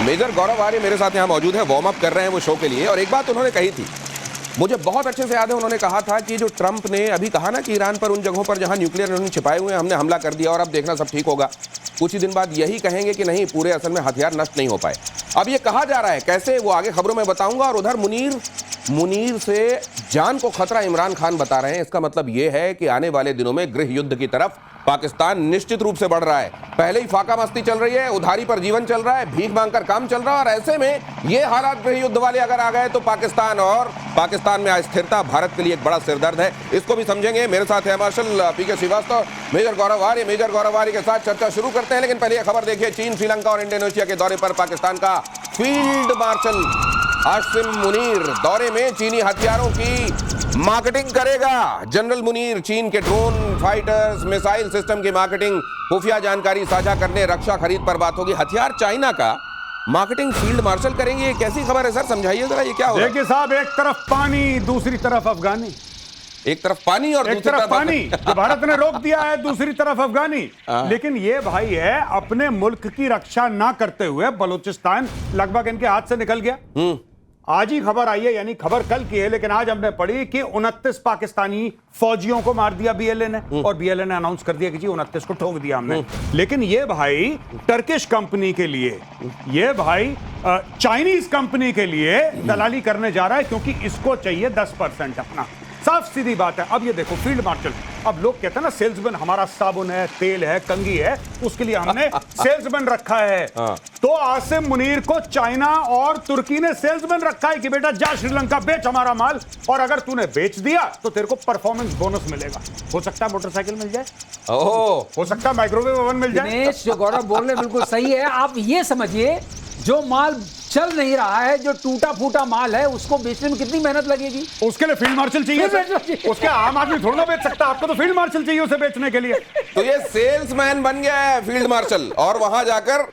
Major गौरव आर्य मेरे साथ यहाँ मौजूद है, वार्म अप कर रहे हैं वो शो के लिए। और एक बात उन्होंने कही थी, मुझे बहुत अच्छे से याद है, उन्होंने कहा था कि जो ट्रंप ने अभी कहा ना कि ईरान पर उन जगहों पर जहां न्यूक्लियर उन्होंने छिपाए हुए हैं हमने हमला कर दिया और अब देखना सब ठीक होगा। कुछ ही दिन बाद यही कहेंगे कि नहीं, पूरे असल में हथियार नष्ट नहीं हो पाए। अब ये कहा जा रहा है, कैसे वो आगे खबरों में बताऊंगा। और उधर मुनीर से जान को खतरा इमरान खान बता रहे हैं। इसका मतलब ये है कि आने वाले दिनों में गृह युद्ध की तरफ पाकिस्तान निश्चित रूप से बढ़ रहा है। पहले ही फाका मस्ती चल रही है, उधारी पर जीवन चल रहा है, भीख मांगकर काम चल रहा है। और ऐसे में ये हालात गृह युद्ध वाले अगर आ गए तो पाकिस्तान में अस्थिरता भारत के लिए एक बड़ा सिरदर्द है। इसको भी समझेंगे। मेरे साथ है मार्शल पीके श्रीवास्तव, मेजर गौरव आर्य के साथ चर्चा शुरू करते हैं। लेकिन पहले खबर देखिए, चीन, श्रीलंका और इंडोनेशिया के दौरे पर पाकिस्तान का फील्ड मार्शल आसिम मुनीर दौरे में चीनी हथियारों की मार्केटिंग करेगा। जनरल मुनीर चीन के ड्रोन, फाइटर्स, मिसाइल सिस्टम की मार्केटिंग, खुफिया जानकारी साझा करने, रक्षा खरीद पर बात होगी। हथियार चाइना का मार्केटिंग फील्ड मार्शल करेंगे, ये कैसी खबर है सर? समझाइए जरा, ये क्या हो रहा है? देखिए साहब, एक तरफ पानी, दूसरी तरफ अफगानी। एक तरफ पानी और दूसरी तरफ पानी जो भारत ने रोक दिया है, दूसरी तरफ अफगानी। लेकिन ये भाई है, अपने मुल्क की रक्षा ना करते हुए बलूचिस्तान लगभग इनके हाथ से निकल गया। आज ही खबर आई है, यानी खबर कल की है, लेकिन आज हमने पढ़ी कि 29 पाकिस्तानी फौजियों को मार दिया बीएलए ने। और बीएलए ने अनाउंस कर दिया कि जी 29 को ठोक दिया हमने। लेकिन ये भाई टर्किश कंपनी के लिए, ये भाई चाइनीज कंपनी के लिए दलाली करने जा रहा है, क्योंकि इसको चाहिए 10% अपना। साफ सीधी बात है। अब ये देखो फील्ड मार्शल, अब लोग कहते हैं ना सेल्समैन हमारा साबुन है, तेल है, कंघी है, उसके लिए हमने सेल्समैन रखा है। तो आसिम मुनीर को चाइना और तुर्की ने सेल्समैन रखा है कि बेटा जा श्रीलंका बेच हमारा माल, और अगर तूने बेच दिया तो तेरे को परफॉर्मेंस बोनस मिलेगा। हो सकता है मोटरसाइकिल मिल जाए, हो सकता है माइक्रोवेव ओवन मिल जाए। दिनेश, जो गौरव बोल रहे बिल्कुल सही है। आप ये समझिए, जो माल चल नहीं रहा है, जो टूटा फूटा माल है, उसको बेचने में कितनी मेहनत लगेगी। उसके लिए फील्ड मार्शल चाहिए। उसके आम आदमी थोड़ा ना बेच सकता, आपको तो फील्ड मार्शल चाहिए उसे बेचने के लिए। तो ये सेल्समैन बन गया है फील्ड मार्शल, और वहां जाकर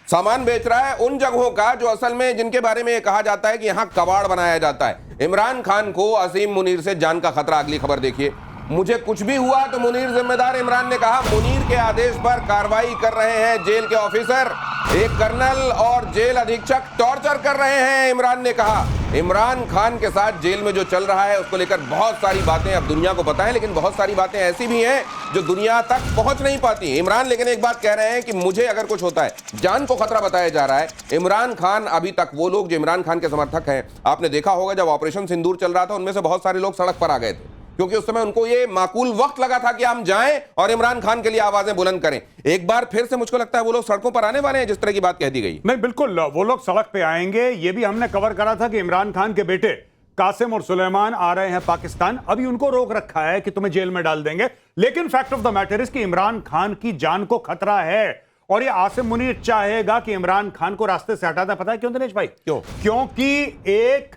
सामान बेच रहा है उन जगहों का जो असल में जिनके बारे में कहा जाता है कि यहां कबाड़ बनाया जाता है। इमरान खान को आसिम मुनीर से जान का खतरा। अगली खबर देखिए, मुझे कुछ भी हुआ तो मुनीर जिम्मेदार। इमरान ने कहा, मुनीर के आदेश पर कार्रवाई कर रहे हैं जेल के ऑफिसर, एक कर्नल और जेल अधीक्षक टॉर्चर कर रहे हैं। इमरान ने कहा, इमरान खान के साथ जेल में जो चल रहा है उसको लेकर बहुत सारी बातें अब दुनिया को पता है, लेकिन बहुत सारी बातें ऐसी भी हैं जो दुनिया तक पहुंच नहीं पाती। इमरान लेकिन एक बात कह रहे हैं कि मुझे अगर कुछ होता है, जान को खतरा बताया जा रहा है। इमरान खान, अभी तक वो लोग जो इमरान खान के समर्थक हैं, आपने देखा होगा जब ऑपरेशन सिंदूर चल रहा था उनमें से बहुत सारे लोग सड़क पर आ गए थे, क्योंकि उस समय उनको ये माकूल वक्त लगा था कि हम जाएं और इमरान खान के लिए आवाजें बुलंद करें। एक बार फिर से मुझको लगता है वो लोग सड़कों पर आने वाले हैं, जिस तरह की बात कह दी गई। नहीं, बिल्कुल वो लोग सड़क पे आएंगे। ये भी हमने कवर करा था कि इमरान खान के बेटे कासिम और सुलेमान आ रहे हैं पाकिस्तान। अभी उनको रोक रखा है कि तुम्हें जेल में डाल देंगे, लेकिन fact of the matter is कि इमरान खान की जान को खतरा है। और ये आसिम मुनीर चाहेगा कि इमरान खान को रास्ते से हटा दें। पता है क्यों दिनेश भाई? क्यों? क्योंकि एक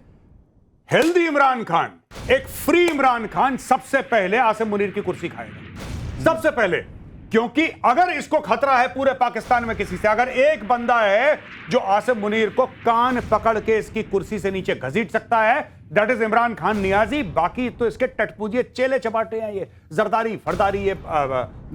हेल्दी इमरान खान, एक फ्री इमरान खान सबसे पहले आसिम मुनीर की कुर्सी खाएगा, सबसे पहले। क्योंकि अगर इसको खतरा है पूरे पाकिस्तान में किसी से, अगर एक बंदा है जो आसिम मुनीर को कान पकड़ के इसकी कुर्सी से नीचे घसीट सकता है, दैट इज इमरान खान नियाजी। बाकी तो इसके टटपूजिए चेले चपाटे हैं, ये जरदारी फरदारी, ये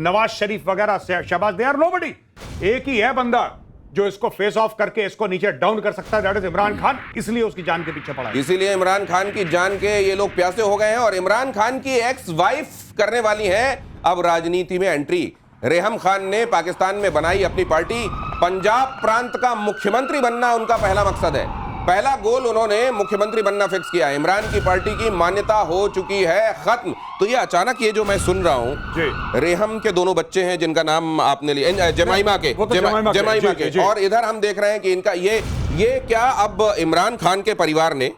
नवाज शरीफ वगैरह, शहबाज, दे आर नोबडी। एक ही है बंदा जो इसको फेस ऑफ करके इसको नीचे डाउन कर सकता है, दैट इज इमरान खान। इसलिए उसकी जान के पीछे पड़ा है। इसीलिए इमरान खान की जान के ये लोग प्यासे हो गए हैं। और इमरान खान की एक्स वाइफ करने वाली है अब राजनीति में एंट्री। रेहम खान ने पाकिस्तान में बनाई अपनी पार्टी। पंजाब प्रांत का मुख्यमंत्री बनना उनका पहला मकसद है। पहला गोल उन्होंने मुख्यमंत्री बनना फिक्स किया। इमरान की पार्टी की मान्यता हो चुकी है खत्म। तो ये अचानक ये जो मैं सुन रहा हूं, रेहम के दोनों बच्चे हैं जिनका नाम आपने लिया, जमाइमा के, जमाइमा के। और इधर हम देख रहे हैं कि इनका ये क्या अब इमरान खान के परिवार ने,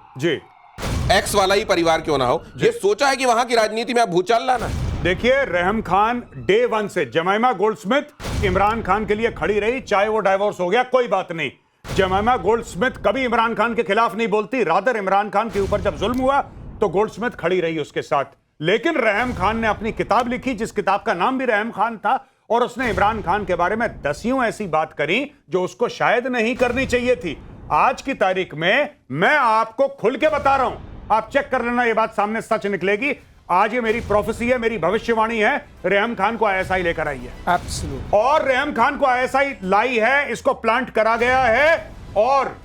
एक्स वाला ही परिवार क्यों ना हो, ये सोचा है कि वहां की राजनीति में अब भूचाल लाना। देखिए, रेहम खान डे वन से, जमाइमा गोल्डस्मिथ इमरान खान के लिए खड़ी रही, चाहे वो डाइवोर्स हो गया कोई बात नहीं। जमाइमा गोल्डस्मिथ कभी इमरान खान के खिलाफ नहीं बोलती, रादर इमरान खान के ऊपर जब जुल्म हुआ तो गोल्डस्मिथ खड़ी रही उसके साथ। लेकिन रेहम खान ने अपनी किताब लिखी, जिस किताब का नाम भी रेहम खान था, और उसने इमरान खान के बारे में दसियों ऐसी बात करी जो उसको शायद नहीं करनी चाहिए थी। आज की तारीख में मैं आपको खुल के बता रहा हूं, आप चेक कर लेना, ये बात सामने सच निकलेगी। आज ये मेरी प्रोफेसी है, मेरी भविष्यवाणी है, रेहम खान को आईएसआई लेकर आई है। एब्सोल्यूट। और रेहम खान को आईएसआई लाई है, इसको प्लांट करा गया है, और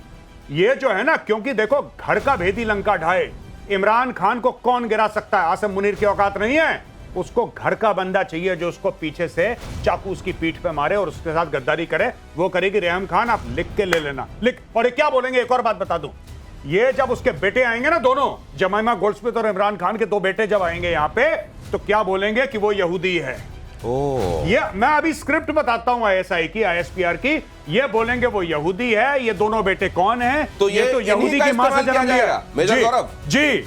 ये जो है ना, क्योंकि देखो घर का भेदी लंका ढाए, इमरान खान को कौन गिरा सकता है? आसिम मुनीर की औकात नहीं है। उसको घर का बंदा चाहिए जो उसको पीछे से चाकू उसकी पीठ पे मारे और उसके साथ गद्दारी करे। वो करेगी रेहम खान, आप लिख के ले लेना, लिख। और ये क्या बोलेंगे, एक और बात बता दूं, ये जब उसके बेटे आएंगे ना, दोनों जमाइमा गोल्डस्मिथ और इमरान खान के 2 बेटे जब आएंगे यहां पे, तो क्या बोलेंगे कि वो यहूदी है। ये मैं अभी स्क्रिप्ट बताता हूं आईएसआई की, आईएसपीआर की। ये बोलेंगे वो यहूदी है। ये दोनों बेटे कौन हैं? तो ये तो यहूदी की मां से जन्म लिया। मेजर गौरव जी,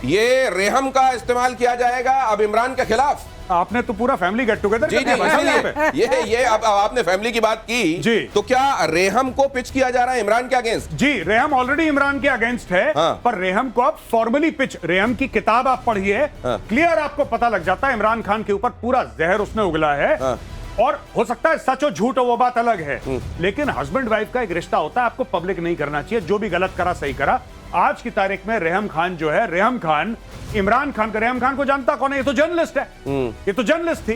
ये रेहम का इस्तेमाल किया जाएगा अब इमरान के खिलाफ। आपने तो पूरा फैमिली गेट टुगेदर जी जी, ये अब आपने फैमिली की बात की जी। तो क्या रेहम को पिच किया जा रहा है इमरान के अगेंस्ट? जी, रेहम ऑलरेडी इमरान के अगेंस्ट है। हाँ। पर रेहम को अब फॉर्मली पिच, रेहम की किताब आप पढ़िए, क्लियर आपको पता लग जाता है इमरान खान के ऊपर पूरा जहर उसने उगला है। और हो सकता है सच हो झूठ हो, वो बात अलग है, लेकिन हस्बैंड वाइफ का एक रिश्ता होता है, आपको पब्लिक नहीं करना चाहिए। जो भी गलत करा सही करा। आज की तारीख में रेहम खान जो है, रेहम खान इमरान खान का, रेहम खान को जानता कौन है? ये तो जर्नलिस्ट है, ये तो जर्नलिस्ट थी।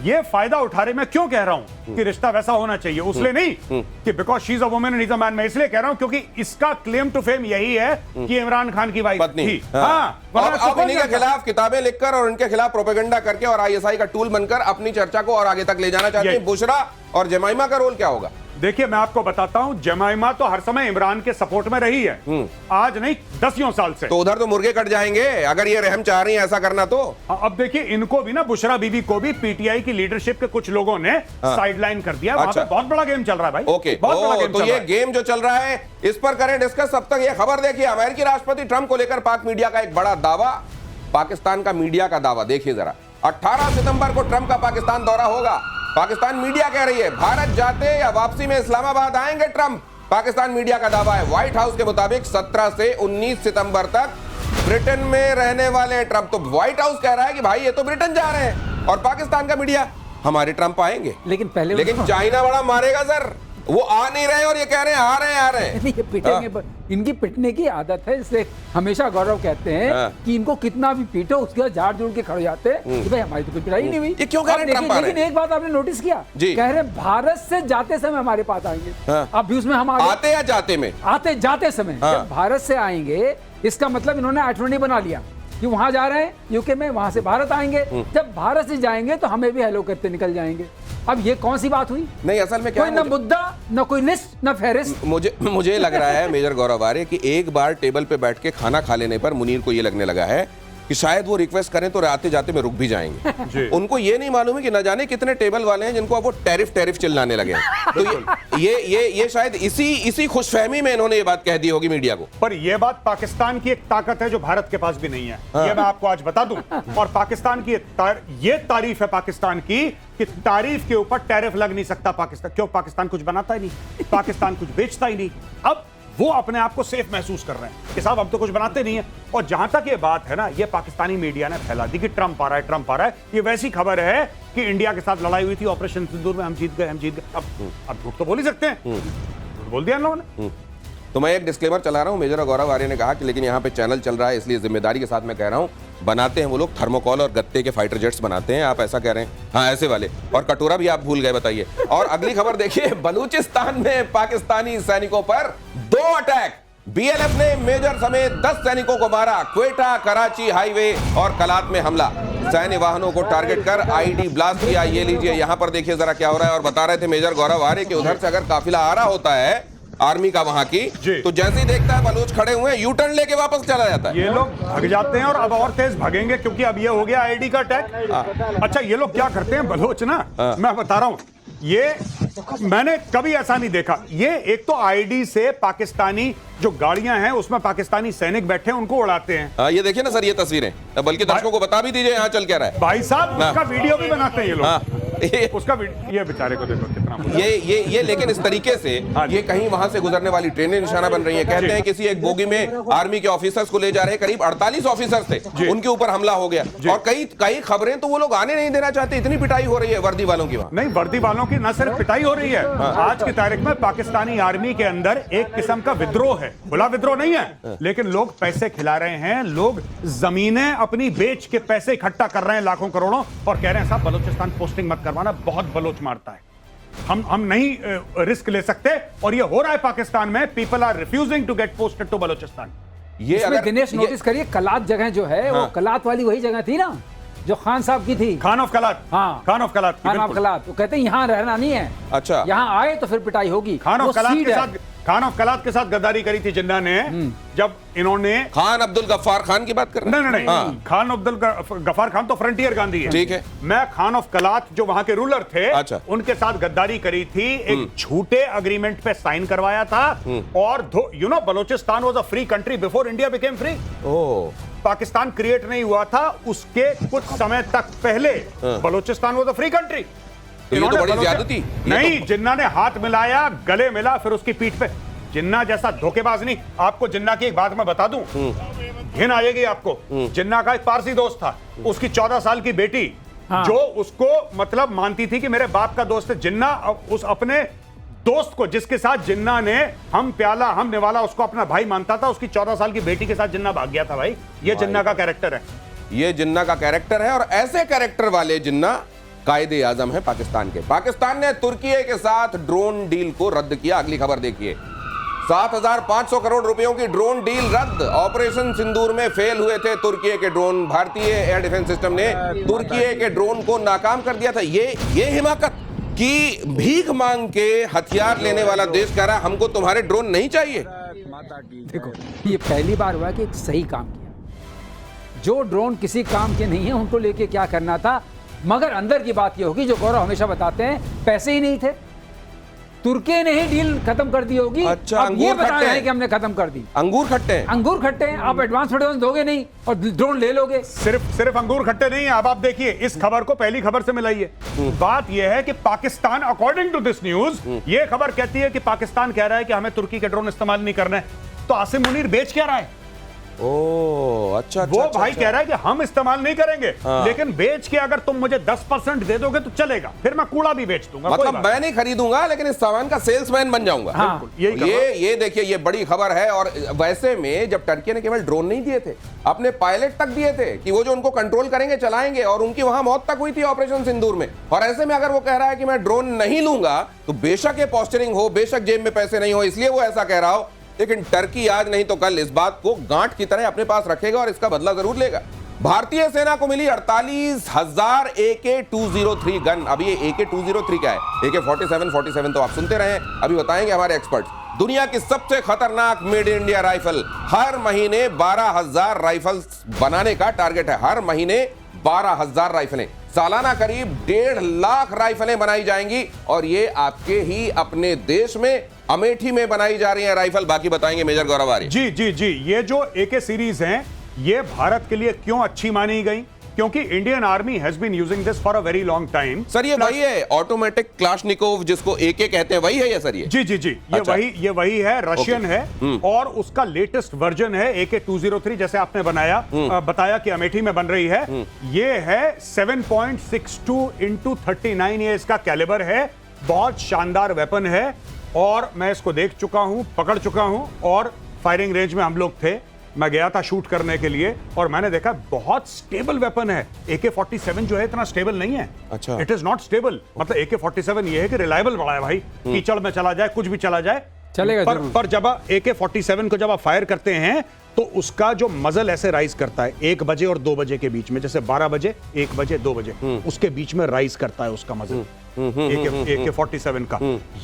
ये फायदा उठा रहे। मैं क्यों कह रहा हूं कि रिश्ता वैसा होना चाहिए? उसलिए नहीं कि because she is a woman and is a man. मैं इसलिए कह रहा हूं क्योंकि इसका क्लेम टू फेम यही है कि इमरान खान की वाइफ थी। अब इन्हीं के खिलाफ किताबें लिखकर और उनके खिलाफ प्रोपेगेंडा करके और आईएसआई का टूल बनकर अपनी चर्चा को और आगे तक ले जाना चाहते हैं। बुशरा और जमाइमा का रोल क्या होगा? देखिए, मैं आपको बताता हूं, जमाइमा तो हर समय इमरान के सपोर्ट में रही है, आज नहीं 10 साल से। तो उधर तो मुर्गे कट जाएंगे अगर ये रहम चाह रही है ऐसा करना तो। अब देखिए, इनको भी ना, बुशरा बीबी को भी पीटीआई की लीडरशिप के कुछ लोगों ने साइडलाइन कर दिया। वहां पे बहुत बड़ा गेम चल रहा है भाई। ओके, बहुत बड़ा गेम तो ये गेम जो चल रहा है इस पर करें डिस्कस। अब तक ये खबर देखिए, अमेरिकी राष्ट्रपति ट्रंप को लेकर पाक मीडिया का एक बड़ा दावा, पाकिस्तान का मीडिया का दावा देखिए जरा। 18 सितंबर को ट्रंप का पाकिस्तान दौरा होगा। पाकिस्तान मीडिया कह रही है भारत जाते या वापसी में इस्लामाबाद आएंगे ट्रंप। पाकिस्तान मीडिया का दावा है। व्हाइट हाउस के मुताबिक 17 से 19 सितंबर तक ब्रिटेन में रहने वाले ट्रंप। तो व्हाइट हाउस कह रहा है कि भाई ये तो ब्रिटेन जा रहे हैं, और पाकिस्तान का मीडिया हमारे ट्रंप आएंगे। लेकिन चाइना बड़ा मारेगा सर, वो आ नहीं रहे और ये कह रहे हैं आ रहे हैं। ये पिटेंगे, इनकी पिटने की आदत है, इसलिए हमेशा गौरव कहते हैं कि इनको कितना भी पीटो उसके बाद झाड़ जोड़ के खड़े जाते हैं कि भाई हमारी तो कोई पिटाई नहीं हुई। ये क्यों कह रहे हैं? लेकिन एक बात आपने नोटिस किया, कह रहे हैं भारत से जाते समय हमारे पास आएंगे। अब भी उसमें हम आते या जाते में, आते जाते समय जब भारत से आएंगे, इसका मतलब इन्होंने आइटोनी बना लिया कि वहां जा रहे हैं यूके में, वहां से भारत आएंगे। जब भारत से जाएंगे तो हमें भी हेलो करते निकल जाएंगे। अब ये कौन सी बात हुई? नहीं, असल में क्या कोई ना मुद्दा, ना कोई लिस्ट, ना फहरिस्त। मुझे लग रहा है मेजर गौरव आर्य कि एक बार टेबल पे बैठ के खाना खा लेने पर मुनीर को ये लगने लगा है कि शायद वो रिक्वेस्ट करें तो आते जाते में रुक भी जाएंगे। उनको ये नहीं मालूम है कि न जाने कितने टेबल वाले हैं जिनको अब वो टैरिफ चिल्लाने लगे हैं। तो ये शायद इसी खुशफहमी में इन्होंने ये बात कह दी होगी मीडिया को। पर ये बात पाकिस्तान की एक ताकत है जो भारत के पास भी नहीं है। ये मैं आपको आज बता दूं। और पाकिस्तान की ये तारीफ है पाकिस्तान की कि तारीफ के ऊपर टैरिफ लग नहीं सकता पाकिस्तान। क्यों? पाकिस्तान कुछ बनाता ही नहीं, पाकिस्तान कुछ बेचता ही नहीं। अब वो अपने आप को सेफ महसूस कर रहे हैं कि साहब हम तो कुछ बनाते नहीं है। और जहां तक ये बात है ना, ये पाकिस्तानी मीडिया ने फैला दी कि ट्रंप आ रहा है, ट्रंप आ रहा है। ये वैसी खबर है कि इंडिया के साथ लड़ाई हुई थी ऑपरेशन सिंदूर में, हम जीत गए। अब झूठ तो बोल ही सकते हैं, झूठ बोल दिया इन लोगों ने। तो मैं एक डिस्क्लेमर चला रहा हूं। मेजर गौरव आर्य ने कहा कि लेकिन यहाँ पे चैनल चल रहा है इसलिए जिम्मेदारी के साथ मैं कह रहा हूं, बनाते हैं वो लोग थर्मोकॉल और गत्ते के फाइटर जेट्स बनाते हैं, आप ऐसा कह रहे हैं? हाँ, ऐसे वाले। और कटोरा भी आप भूल गए, बताइए। और अगली खबर देखिए, बलूचिस्तान में पाकिस्तानी सैनिकों पर 2 अटैक। बीएलएफ ने मेजर समेत 10 सैनिकों को मारा। क्वेटा कराची हाईवे और कलात में हमला, सैन्य वाहनों को टारगेट कर आईडी ब्लास्ट किया। ये लीजिए, यहां पर देखिए जरा क्या हो रहा है। और बता रहे थे मेजर गौरव आर्य कि उधर से अगर काफिला आ रहा होता है आर्मी का वहां की, तो जैसे ही देखता है बलूच खड़े हुए हैं, यू टर्न लेके वापस चला जाता है। ये लोग भाग जाते हैं और अब और तेज भागेंगे क्योंकि अब ये हो गया आईडी का अटैक। अच्छा, ये लोग क्या करते हैं बलोच ना, मैं बता रहा हूं, ये मैंने कभी ऐसा नहीं देखा। ये एक तो आईडी से पाकिस्तानी जो गाड़ियां हैं उसमें पाकिस्तानी सैनिक बैठे हैं, उनको उड़ाते हैं। ये देखिए ना सर, ये तस्वीरें, बल्कि दर्शकों को बता भी दीजिए यहाँ चल क्या रहा है। भाई साहब, उसका वीडियो भी बनाते हैं ये लोग। उसका ये बेचारे को देखो कितना ये लेकिन इस तरीके से ये कहीं वहां से गुजरने वाली ट्रेनें निशाना बन रही है। कहते हैं किसी एक बोगी में आर्मी के ऑफिसर्स को ले जा रहे, करीब 48 ऑफिसर्स थे, उनके ऊपर हमला हो गया। और कई खबरें तो वो लोग आने नहीं देना चाहते, इतनी पिटाई हो रही है वर्दी वालों की। नहीं, वर्दी वालों की न सिर्फ पिटाई हो रही है, आज की तारीख में पाकिस्तानी आर्मी के अंदर एक किस्म का विद्रोह है। खुला विद्रोह नहीं है, लेकिन लोग पैसे खिला रहे हैं, लोग जमीनें अपनी बेच के पैसे इकट्ठा कर रहे हैं लाखों करोड़ों, और कह रहे हैं साहब बलूचिस्तान पोस्टिंग मत करवाना, बहुत बलोच मारता है। हम नहीं रिस्क ले सकते, और ये हो रहा है पाकिस्तान में। People are refusing to get posted to Balochistan. ये इसमें दिनेश नोटिस करिए, कलात जगह जो है वो कलात वाली वही जगह थी ना जो खान साहब की थी, खान ऑफ कलात। हाँ, Khan of Kalat, Khan of कलात। तो कहते हैं यहाँ रहना नहीं है, अच्छा, यहाँ आए तो फिर पिटाई होगी। खान वो ऑफ कलात सीड के है। साथ, खान ऑफ कलात के साथ गद्दारी करी थी जिन्ना ने, जब इन्होंने खान अब्दुल गफ्फार खान की बात कर रहे हैं? नहीं, खान अब्दुल गफ्फार खान तो फ्रंटियर गांधी है। ठीक है। मैं खान ऑफ कलात जो वहां के रूलर थे, अच्छा। उनके साथ गद्दारी करी थी, एक झूठे अग्रीमेंट पे साइन करवाया था, और you know Balochistan was a free country before India became free. Oh, Pakistan create नहीं हुआ था उसके कुछ समय तक पहले Balochistan was a free country. ये तो बड़ी ज्यादती। नहीं, जिन्ना ने हाथ मिलाया, गले मिला, फिर उसकी पीठ पे। जिन्ना जैसा धोखेबाज नहीं। आपको जिन्ना की एक बात मैं बता दूं, घिन आएगी आपको। जिन्ना का एक पारसी दोस्त था, उसकी 14 साल की बेटी, जो उसको मतलब मानती थी कि मेरे बाप का दोस्त है। जिन्ना उस अपने दोस्त को, जिसके साथ जिन्ना ने हम प्याला हम निवाला, उसको अपना भाई मानता था, उसकी 14 साल की बेटी के साथ जिन्ना भाग गया था। भाई ये जिन्ना का कैरेक्टर है, ये जिन्ना का कैरेक्टर है, और ऐसे कैरेक्टर वाले जिन्ना कायदे आजम है पाकिस्तान के। पाकिस्तान ने तुर्की के साथ ड्रोन डील को रद्द किया। अगली खबर देखिए, 7,500 करोड़ रुपयों की ड्रोन डील रद्द। ऑपरेशन सिंदूर में फेल हुए थे तुर्की के ड्रोन। भारतीय एयर डिफेंस सिस्टम ने तुर्की के ड्रोन को नाकाम कर दिया था। ये हिमाकत कि भीख मांग के हथियार लेने वाला देश कह रहा है हमको तुम्हारे ड्रोन नहीं चाहिए। देखो, ये पहली बार हुआ कि एक सही काम किया। जो ड्रोन किसी काम के नहीं है उनको लेके क्या करना था, मगर अंदर की बात ये होगी जो गौरव हमेशा बताते हैं, पैसे ही नहीं थे, तुर्की ने ही डील खत्म कर दी होगी। अच्छा, अब ये बता रहे हैं कि हमने खत्म कर दी। अंगूर खट्टे हैं, अंगूर खट्टे हैं। आप एडवांस दोगे नहीं और ड्रोन ले लोगे। सिर्फ अंगूर खट्टे नहीं है। अब आप देखिए, इस खबर को पहली खबर से मिलाइए। बात यह है कि Pakistan, according to this news, ये खबर कहती है कि पाकिस्तान कह रहा है कि हमें तुर्की के ड्रोन इस्तेमाल नहीं करना है। तो आसिम मुनीर बेच क्या रहा है? ओह, अच्छा, वो अच्छा, भाई अच्छा। कह रहा है कि हम इस्तेमाल नहीं करेंगे, लेकिन बेच के अगर तुम मुझे 10% दे दोगे तो चलेगा, फिर मैं कूड़ा भी बेच दूंगा। मतलब मैं नहीं खरीदूंगा, लेकिन इस सामान का सेल्समैन बन जाऊंगा। हाँ, ये देखिए, ये बड़ी खबर है। और वैसे में जब टर्की ने केवल ड्रोन नहीं दिए थे, अपने पायलट तक दिए थे कि वो जो उनको कंट्रोल करेंगे, चलाएंगे, और उनकी वहां मौत तक हुई थी ऑपरेशन सिंदूर में। और ऐसे में अगर वो कह रहा है कि मैं ड्रोन नहीं लूंगा, तो बेशक ये पोस्टरिंग हो, बेशक जेब में पैसे नहीं हो, इसलिए वो ऐसा कह रहा हो, लेकिन टर्की आज नहीं तो कल इस बात को गांठ की तरह अपने पास रखेगा और इसका बदला जरूर लेगा। भारतीय सेना को मिली 48,000 AK-203 गन। अब ये AK-203 क्या है? AK-47 तो आप सुनते रहे, अभी बताएंगे हमारे एक्सपर्ट्स। दुनिया की सबसे खतरनाक मेड इन इंडिया राइफल। हर महीने 12,000 राइफल्स बनाने का टारगेट है। हर महीने 12,000 राइफलें, सालाना करीब 1.5 लाख राइफलें बनाई जाएंगी, और ये आपके ही अपने देश में अमेठी में बनाई जा रही है राइफल। बाकी बताएंगे मेजर गौरव आर्य। जी, ये जो AK सीरीज हैं, ये भारत के लिए क्यों अच्छी मानी गई? क्योंकि Indian army has been using this for a very long time. Sir, ये वही है ऑटोमेटिक क्लाशनिकोव जिसको AK कहते हैं, वही है ये सर? ये जी, ये अच्छा। ये वही है, रशियन है, और उसका लेटेस्ट वर्जन है AK-203, जैसे आपने बताया कि अमेठी में बन रही है। ये है 7.62 × 39, ये इसका कैलिबर है। बहुत शानदार वेपन है, और मैं इसको देख चुका हूं, पकड़ चुका हूं, और फायरिंग रेंज में हम लोग थे। मैं गया था शूट करने के लिए, और मैंने देखा बहुत स्टेबल वेपन है। AK-47 जो है इतना स्टेबल नहीं है। अच्छा, इट इज नॉट स्टेबल। मतलब AK-47 ये है कि रिलायबल बड़ा है भाई, कीचड़ में चला जाए, कुछ भी चला जाए, चलेगा। पर जब AK-47 को जब आप फायर करते हैं तो उसका जो मजल ऐसे राइज करता है 1 बजे और 2 बजे के बीच में, जैसे 12 बजे, 1 बजे, 2 बजे, उसके बीच में राइज करता है उसका मजल AK-47 का।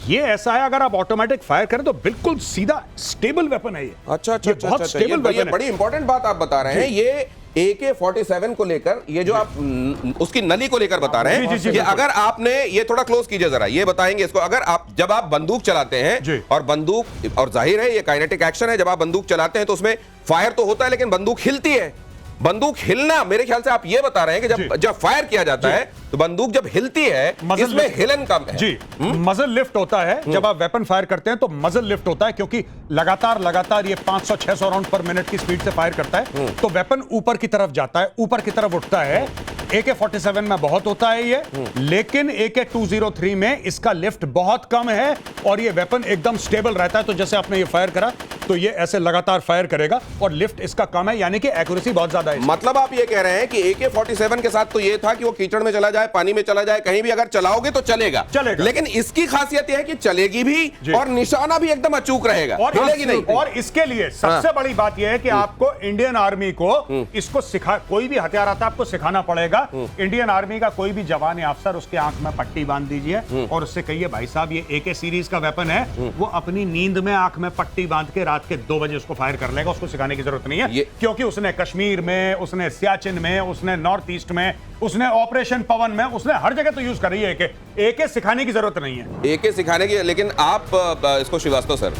ये ऐसा है, अगर आप ऑटोमेटिक फायर करें तो बिल्कुल सीधा स्टेबल वेपन है ये। अच्छा, ये बहुत स्टेबल वेपन है। बड़ी इंपॉर्टेंट बात आप बता रहे हैं। ये AK-47 को लेकर, ये जो आप उसकी नली को लेकर बता रहे हैं, कि अगर आपने, ये थोड़ा क्लोज कीजिए जरा, ये बताएंगे इसको, अगर आप जब आप बंदूक चलाते हैं, और बंदूक, और जाहिर है ये काइनेटिक एक्शन है, जब आप बंदूक चलाते हैं तो उसमें फायर तो होता है, लेकिन बंदूक हिलती है। बंदूक हिलना, मेरे ख्याल से आप ये बता रहे हैं कि जब फायर किया जाता है तो बंदूक जब हिलती है, इसमें हिलन कम है। जी, मजल लिफ्ट होता है जब आप वेपन फायर करते हैं, तो मजल लिफ्ट होता है, क्योंकि लगातार ये 500-600 राउंड पर मिनट की स्पीड से फायर करता है, तो वेपन ऊपर की तरफ जाता है, ऊपर की तरफ उठता है। AK-47 में बहुत होता है ये, लेकिन AK-203 में इसका लिफ्ट बहुत कम है, और ये वेपन एकदम स्टेबल रहता है। तो जैसे आपने ये फायर करा, तो ये ऐसे लगातार फायर करेगा और लिफ्ट इसका कम है, यानी कि एक्यूरेसी बहुत ज्यादा है। मतलब आप ये कह रहे हैं कि AK-47 के साथ तो ये था कि वो कीचड़ में चला जाए, पानी में चला जाए, कहीं भी अगर चलाओगे तो चलेगा, लेकिन इसकी खासियत यह है कि चलेगी भी और निशाना भी एकदम अचूक रहेगा, हिलेगी नहीं। और इसके लिए सबसे बड़ी बात यह है कि आपको इंडियन आर्मी को इसको सिखा, कोई भी हथियार आता है आपको सिखाना पड़ेगा। इंडियन आर्मी का कोई भी जवान या अफसर उसके आंख में पट्टी बांध दीजिए और उससे कहिए भाई साहब ये AK सीरीज का वेपन है, वो अपनी नींद में आंख में पट्टी बांध के रात के 2 बजे उसको फायर कर लेगा, उसको सिखाने की जरूरत नहीं है, क्योंकि उसने कश्मीर में, उसने सियाचिन में, उसने नॉर्थ ईस्ट में, उसने ऑपरेशन पवन में, उसने हर जगह तो यूज कर रही है AK सिखाने की जरूरत नहीं है। AK सिखाने की, लेकिन आप इसको श्रीवास्तव सर,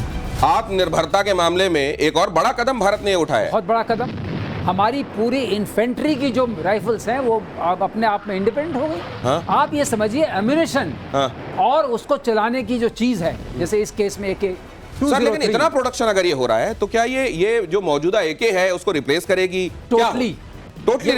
आत्मनिर्भरता के मामले में एक और बड़ा कदम भारत ने उठाया, बहुत बड़ा कदम। हमारी पूरी इन्फेंट्री की जो राइफल्स हैं वो अपने आप में इंडिपेंडेंट हो गई। हाँ? आप ये समझिए एम्यूनिशन और उसको चलाने की जो चीज है, जैसे इस केस में AK सर, लेकिन इतना प्रोडक्शन अगर ये हो रहा है तो क्या ये जो मौजूदा AK है उसको रिप्लेस करेगी? टोटली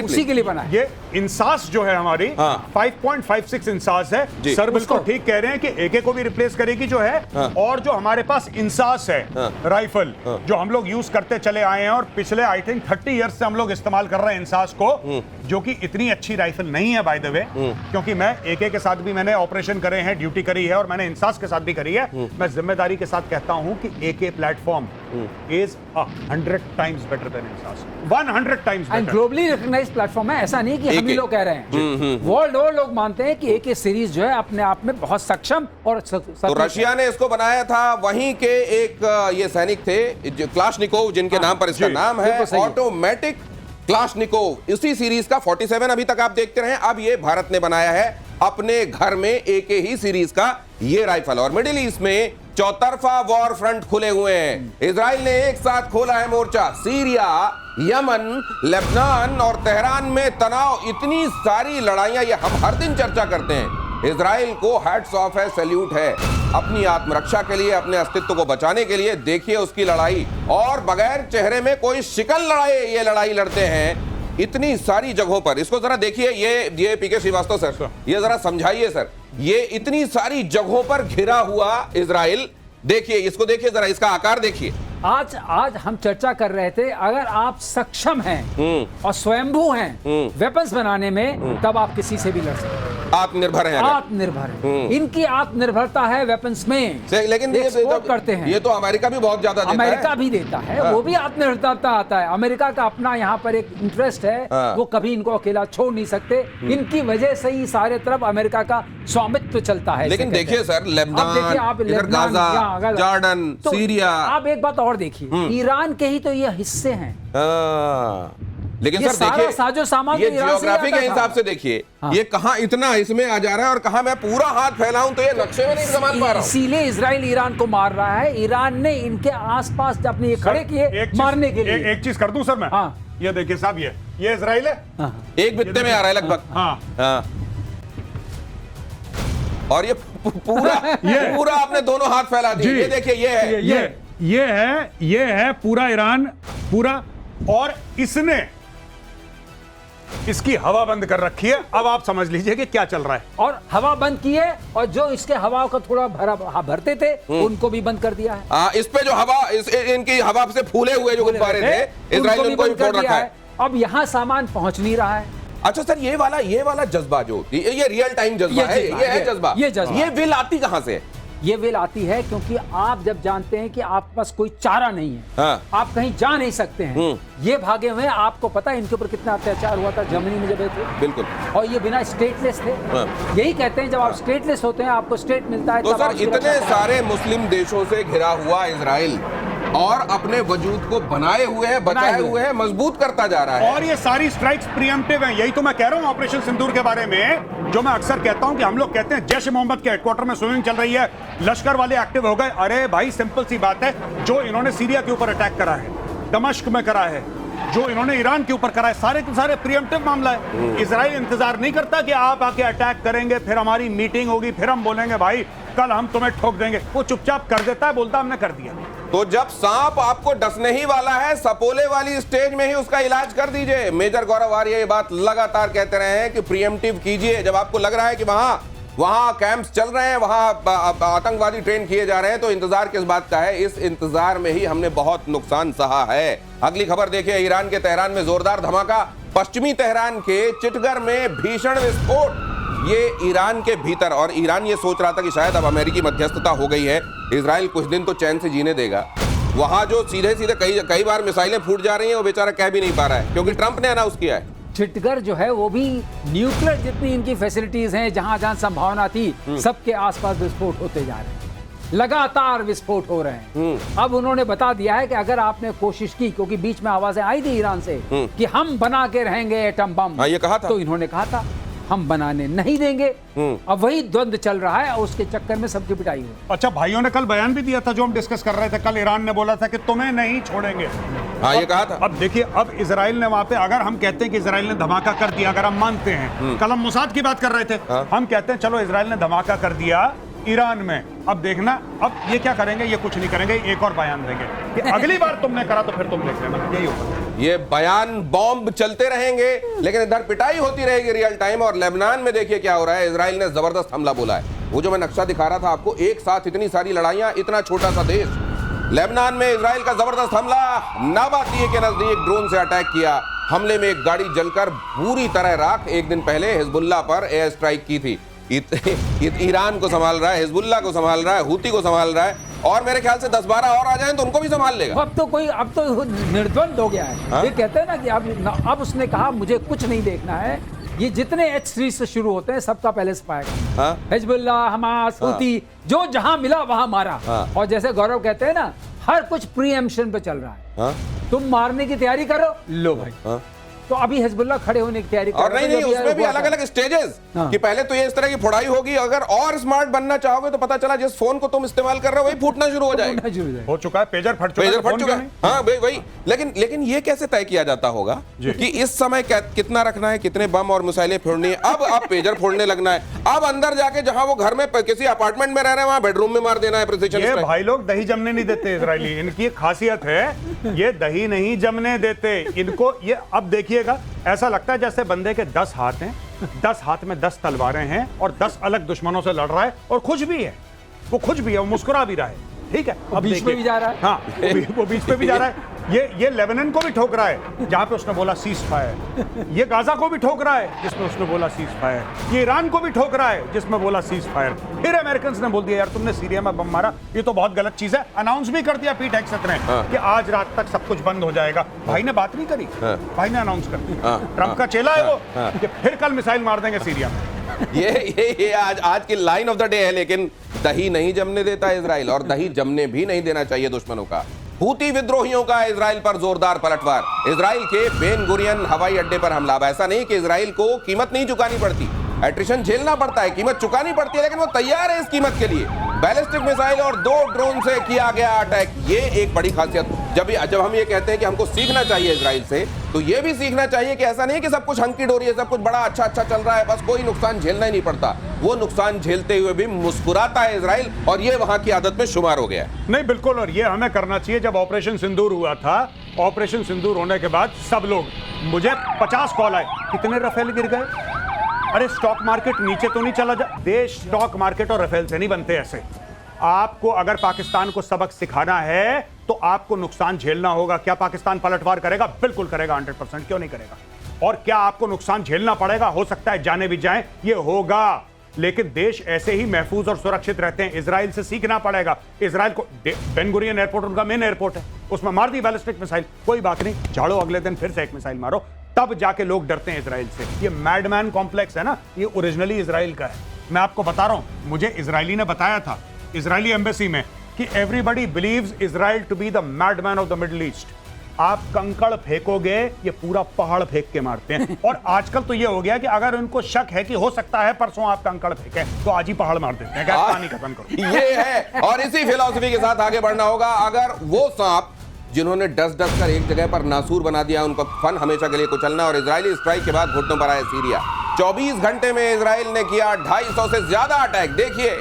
उसी के लिए बना है। ये इंसास जो है हमारी 5.56 इंसास है सर, बिल्कुल ठीक कह रहे हैं कि AK को भी रिप्लेस करेगी जो है। और जो हमारे पास इंसास है राइफल जो हम लोग यूज करते चले आए हैं और पिछले आई थिंक 30 इयर्स से हम लोग इस्तेमाल कर रहे हैं इंसास को, जो कि इतनी अच्छी राइफल नहीं है बाय द वे, क्योंकि मैं AK के साथ भी मैंने ऑपरेशन करे हैं, ड्यूटी करी है और मैंने इंसास के साथ भी करी है। मैं जिम्मेदारी के साथ कहता हूं कि AK platform is 100 times better than INSAS, 100 times better. Globally recognised platform है, ऐसा नहीं कि हम ही लोग कह रहे हैं, वर्ल्ड ओवर लोग मानते हैं कि AK सीरीज जो है अपने आप में बहुत सक्षम और तो रशिया ने इसको बनाया था, वहीं के एक ये सैनिक थे क्लाशनिकोव, जिनके नाम पर इसका नाम है, ऑटोमेटिक क्लाशनिकोव। इसी सीरीज का 47 अभी तक आप देखते रहे। अब ये भारत ने बनाया है अपने घर में AK ही सीरीज का ये राइफल, और मिडिल ईस्ट में चौतरफा वॉर फ्रंट खुले हुए हैं। इजराइल ने एक साथ खोला है मोर्चा, सीरिया, यमन, लेबनान और तेहरान में तनाव, इतनी सारी लड़ाइयां, ये हम हर दिन चर्चा करते हैं। इजराइल को हैट्स ऑफ है, सैल्यूट है, अपनी आत्मरक्षा के लिए, अपने अस्तित्व को बचाने के लिए देखिए उसकी लड़ाई, और बगैर चेहरे में कोई शिकन ये लड़ाई लड़ते हैं इतनी सारी जगहों पर। इसको जरा देखिए, ये PK श्रीवास्तव सर, ये जरा समझाइए सर, ये इतनी सारी जगहों पर घिरा हुआ इजराइल, देखिए इसको, देखिए जरा इसका आकार देखिए। आज हम चर्चा कर रहे थे, अगर आप सक्षम हैं और स्वयंभू हैं वेपन्स बनाने में, तब आप किसी से भी लड़ सकते हैं, आत्मनिर्भर है, आत्मनिर्भर है। इनकी आत्मनिर्भरता है वेपन्स में, लेकिन एक्सपोर्ट करते हैं। ये तो अमेरिका भी बहुत ज्यादा देता है। अमेरिका भी देता है, वो भी आत्मनिर्भरता आता है। अमेरिका का अपना यहाँ पर एक इंटरेस्ट है, वो कभी इनको अकेला छोड़ नहीं सकते। इनकी वजह से ही सारे तरफ अमेरिका का स्वामित्व चलता है। लेकिन देखिए sir, Lebanon, Gaza, Jordan, Syria, आप एक बात और देखिए, ईरान के ही तो ये हिस्से हैं। लेकिन सर देखिए, साजो सामान ये जियोग्राफी के हिसाब से देखिए, ये कहां इतना इसमें आ जा रहा है और कहां मैं पूरा हाथ फैलाऊं तो ये नक्शे में नहीं संभाल पा रहा हूं। इसीलिए इजराइल ईरान को मार रहा है। ईरान ने इनके आसपास अपने ये खड़े किए मारने के लिए। एक चीज कर दूं सर मैं, ये देखिए साहब, ये इजराइल है, एक बित्ते में आ रहा है लगभग। हाँ, और ये पूरा आपने दोनों हाथ फैला दिए। ये देखिए, ये है पूरा ईरान, पूरा, और इसने इसकी हवा बंद कर रखी है। अब आप समझ लीजिए कि क्या चल रहा है। और हवा बंद की है, और जो इसके हवा को थोड़ा भरते थे उनको भी बंद कर दिया है। इस पे जो हवा, इनकी हवा से फूले हुए जो गुब्बारे थे, इजराइल ने उनको भी फोड़ रखा है। अब यहाँ सामान पहुंच नहीं रहा है। अच्छा सर, ये वाला जज्बा जो ये रियल टाइम जज्बा है, ये है जज्बा, ये विल आती कहां से? ये विल आती है क्योंकि आप जब जानते हैं कि आपके पास कोई चारा नहीं है, आप कहीं जा नहीं सकते हैं, ये भागे हुए हैं। आपको पता है इनके ऊपर कितना अत्याचार हुआ था जर्मनी में जब ये थे, बिल्कुल, और ये बिना स्टेटलेस थे। यही कहते हैं जब आप स्टेटलेस होते हैं, आपको स्टेट मिलता है। तो सर, इतने सारे मुस्लिम देशों से घिरा हुआ इजराइल और अपने वजूद को बनाए हुए है, बचाए हुए है, मजबूत करता जा रहा है, और ये सारी स्ट्राइक्स प्रीएम्प्टिव हैं। यही तो मैं कह रहा हूं ऑपरेशन सिंदूर के बारे में, जो मैं अक्सर कहता हूं कि हम लोग कहते हैं जैश ए मोहम्मद के हेडक्वार्टर में स्विमिंग चल रही है, लश्कर वाले एक्टिव हो गए। अरे भाई, सिंपल सी बात है, जो इन्होंने सीरिया के ऊपर अटैक करा है, दमिश्क में करा है, जो इन्होंने ईरान के ऊपर करा है, सारे के सारे प्रीएम्प्टिव मामला है। इजराइल इंतजार नहीं करता कि आप आके अटैक करेंगे, फिर हमारी मीटिंग होगी, फिर हम बोलेंगे भाई कल हम तुम्हें ठोक देंगे। वो चुपचाप कर देता है, बोलता हमने कर दिया। तो जब सांप आपको डसने ही वाला है, सपोले वाली स्टेज में ही उसका इलाज कर दीजिए। मेजर गौरव आर्य ये बात लगातार कहते रहे हैं कि प्रीएम्प्टिव कीजिए। जब आपको लग रहा है कि वहां वहां कैंप्स चल रहे हैं, वहां आतंकवादी ट्रेन किए जा रहे हैं, तो इंतजार किस बात का है? इस इंतजार में ही हमने बहुत नुकसान सहा है। अगली खबर देखिए, ईरान के तेहरान में जोरदार धमाका, पश्चिमी तेहरान के चिटगर में भीषण विस्फोट। ये ईरान के भीतर, और ईरान ये सोच रहा था कि शायद अब अमेरिकी मध्यस्थता हो गई है, इजराइल कुछ दिन तो चैन से जीने देगा। वहां जो सीधे सीधे कई बार मिसाइलें फूट जा रही हैं, वो बेचारा कह भी नहीं पा रहा है, क्योंकि ट्रंप ने अनाउंस किया है। चिटगर जो है वो भी न्यूक्लियर जितनी इनकी फैसिलिटीज हैं, जहां जहां संभावना थी, सबके आसपास विस्फोट होते जा रहे हैं, लगातार विस्फोट हो रहे हैं। अब उन्होंने बता दिया है कि अगर आपने कोशिश की, क्योंकि बीच में आवाजें आई थी ईरान से कि हम बना के रहेंगे एटम बम, ये कहा था, तो इन्होंने कहा था हम बनाने नहीं देंगे। अब वही द्वंद्व चल रहा है और उसके चक्कर में सबकी पिटाई हुई। अच्छा, भाइयों ने कल बयान भी दिया था जो हम डिस्कस कर रहे थे। कल ईरान ने बोला था कि तुम्हें नहीं छोड़ेंगे। ये कहा था। अब देखिए, अब इजराइल ने वहां पे, अगर हम कहते हैं कि इजराइल ने धमाका कर दिया, अगर हम मानते हैं, कल हम मुसाद की बात कर रहे थे, हम कहते हैं चलो इजराइल ने धमाका कर दिया ईरान में, अब देखना अब ये क्या करेंगे, ये कुछ नहीं करेंगे, एक और बयान देंगे कि अगली बार तुमने करा तो फिर तुम देख लेना, यही होगा। ये बयान बॉम्ब चलते रहेंगे, लेकिन इधर पिटाई होती रहेगी रियल टाइम। और लेबनान में देखिए क्या हो रहा है, इजराइल ने जबरदस्त हमला बोला है। वो जो मैं नक्शा दिखा रहा था आपको, एक साथ इतनी सारी लड़ाइयां, इतना छोटा सा देश, लेबनान में इजराइल का जबरदस्त हमला, नाबातिये के नजदीक ड्रोन से अटैक किया। हमले में एक गाड़ी जलकर पूरी तरह राख। एक दिन पहले हिजबुल्लाह पर एयर स्ट्राइक की थी। ईरान को संभाल रहा है, हिजबुल्लाह को संभाल रहा है, हुती को संभाल रहा है, और मेरे ख्याल से 10-12 और आ जाएं तो उनको भी संभाल लेगा। अब तो निर्द्वंद हो गया है। ये कहते हैं ना कि अब उसने कहा मुझे कुछ नहीं देखना है, ये जितने H3 से शुरू होते हैं सबका पहले सफाया, हिजबुल्लाह, हमास, हुती, जो जहां मिला वहां मारा। और जैसे गौरव कहते हैं ना, हर कुछ प्रीएम्प्शन पे चल रहा है। तुम मारने की तैयारी करो, लो भाई। तो अभी हिजबुल्लाह खड़े होने की तैयारी कर और नहीं, उसमें भी अलग अलग स्टेजेस कि पहले तो ये इस तरह की फोड़ाई होगी, अगर और स्मार्ट बनना चाहोगे तो पता चला जिस फोन को तुम इस्तेमाल कर रहे हो वही फूटना शुरू हो जाएगा। हो चुका है, पेजर फट चुका है। हाँ वही। लेकिन ये कैसे तय किया जाता होगा कि इस समय कितना रखना है, कितने बम और मिसाइलें फोड़नी है? अब पेजर फोड़ने लगना है, अब अंदर जाके जहां वो घर में किसी अपार्टमेंट में रह रहे हैं वहां बेडरूम में मार देना है प्रिसिजन। ये भाई लोग दही जमने नहीं देते इजरायली, इनकी खासियत है, ये दही नहीं जमने देते इनको। ये अब देखिएगा, ऐसा लगता है जैसे बंदे के 10 हाथ हैं, 10 हाथ में 10 तलवारें हैं और 10 अलग दुश्मनों से लड़ रहा है, और खुश भी है, वो मुस्कुरा भी रहा है, ठीक है। अब बीच में भी जा रहा है। हाँ, वो बीच में भी जा रहा है। ये लेबनान को भी ठोक रहा है जहां पे उसने बोला सीज फायर, ये गाजा को भी ठोक रहा है जिसमें उसने बोला सीज फायर, ये ईरान को भी ठोक रहा है जिसमें बोला सीज फायर। फिर अमेरिकन ने बोल दिया यार तुमने सीरिया में बम मारा, ये तो बहुत गलत चीज है। अनाउंस भी कर दिया पीट हेग्सेथ ने कि आज रात तक सब कुछ बंद हो जाएगा। भाई ने बात नहीं करी, भाई ने अनाउंस कर दिया, ट्रंप का चेला है वो, कि फिर कल मिसाइल मार देंगे सीरिया में। ये आज की लाइन ऑफ द डे है। लेकिन दही नहीं जमने देता इजराइल, और दही जमने भी नहीं देना चाहिए दुश्मनों का। हूती विद्रोहियों का इजराइल पर जोरदार पलटवार, इजराइल के बेन गुरियन हवाई अड्डे पर हमला। ऐसा नहीं कि इजराइल को कीमत नहीं चुकानी पड़ती, एट्रिशन झेलना पड़ता है, कीमत चुकानी पड़ती है, लेकिन वो तैयार है इस कीमत के लिए। बैलिस्टिक मिसाइल और 2 ड्रोन से किया गया अटैक, ये एक बड़ी खासियत। जब हम ये कहते हैं कि हमको सीखना चाहिए इजराइल से, तो ये भी सीखना चाहिए कि ऐसा नहीं कि सब कुछ हंकी डोरी है, सब कुछ बड़ा अच्छा चल रहा है, बस कोई नुकसान झेलना ही नहीं पड़ता। वो नुकसान झेलते हुए भी मुस्कुराता है इजराइल, और ये वहां की आदत में शुमार हो गया। नहीं बिल्कुल, और ये हमें करना चाहिए। जब ऑपरेशन सिंदूर हुआ था, ऑपरेशन सिंदूर होने के बाद सब लोग, मुझे 50 कॉल आए, कितने राफेल गिर गए? अरे स्टॉक मार्केट नीचे तो नहीं चला जा, देश स्टॉक मार्केट और राफेल से नहीं बनते ऐसे। आपको अगर पाकिस्तान को सबक सिखाना है तो आपको नुकसान झेलना होगा। क्या पाकिस्तान पलटवार करेगा? बिल्कुल करेगा, 100%, क्यों नहीं करेगा। और क्या आपको नुकसान झेलना पड़ेगा? हो सकता है जाने भी जाएं, ये होगा, लेकिन देश ऐसे ही महफूज और सुरक्षित रहते हैं। इजराइल से सीखना पड़ेगा। इजराइल को बेन गुरियन एयरपोर्ट उनका मेन एयरपोर्ट है, उसमें मार दी बैलिस्टिक मिसाइल, कोई बात नहीं, झाड़ो अगले दिन फिर से एक मिसाइल मारो, तब जाके लोग डरते हैं इजराइल से। ये मैडमैन कॉम्प्लेक्स है ना, ये ओरिजिनली इजराइल का है। मैं आपको बता रहा हूं, मुझे इजरायली ने बताया था इजरायली एम्बेसी में कि everybody believes Israel to be the madman of the Middle East. आप कंकड़ फेंकोगे, ये पूरा पहाड़ फेंक के मारते हैं। और आजकल तो ये हो गया कि अगर उनको शक है कि हो सकता है परसों आप कंकड़ फेंके, तो आज ही पहाड़ मार देते हैं, पानी खत्म करो। ये है, और इसी फिलॉसफी के साथ आगे बढ़ना होगा। अगर वो सांप जिन्होंने डस कर एक जगह पर नासूर बना दिया, उनका फन हमेशा के लिए कुचलना, और इजरायली स्ट्राइक के बाद घुटनों पर आया सीरिया। 24 घंटे में इजराइल ने किया 250 से ज्यादा अटैक। देखिए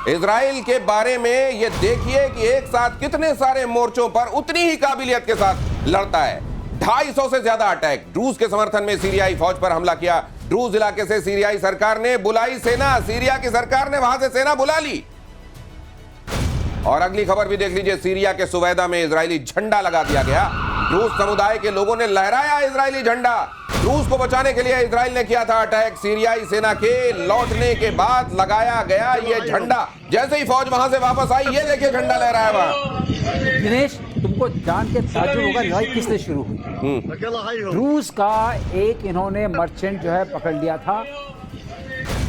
इजराइल के बारे में, ये देखिए कि एक साथ कितने सारे मोर्चों पर उतनी ही काबिलियत के साथ लड़ता है। 250 से ज्यादा अटैक। रूस के समर्थन में सीरियाई फौज पर हमला किया, ड्रूज इलाके से सीरियाई सरकार ने बुलाई सेना, सीरिया की सरकार ने वहां से सेना बुला ली। और अगली खबर भी देख लीजिए, सीरिया के सुवैदा में इजरायली झंडा लगा दिया गया। रूस समुदाय के लोगों ने लहराया इजरायली झंडा। रूस को बचाने के लिए इजराइल ने किया था अटैक। सीरियाई सेना के लौटने के बाद लगाया गया ये झंडा। जैसे ही फौज वहां से वापस आई, ये देखिए झंडा लहराया वहां। दिनेश, तुमको जान के ताज्जुब होगा लड़ाई किससे शुरू हुई। रूस का एक इन्होंने मर्चेंट जो है पकड़ लिया था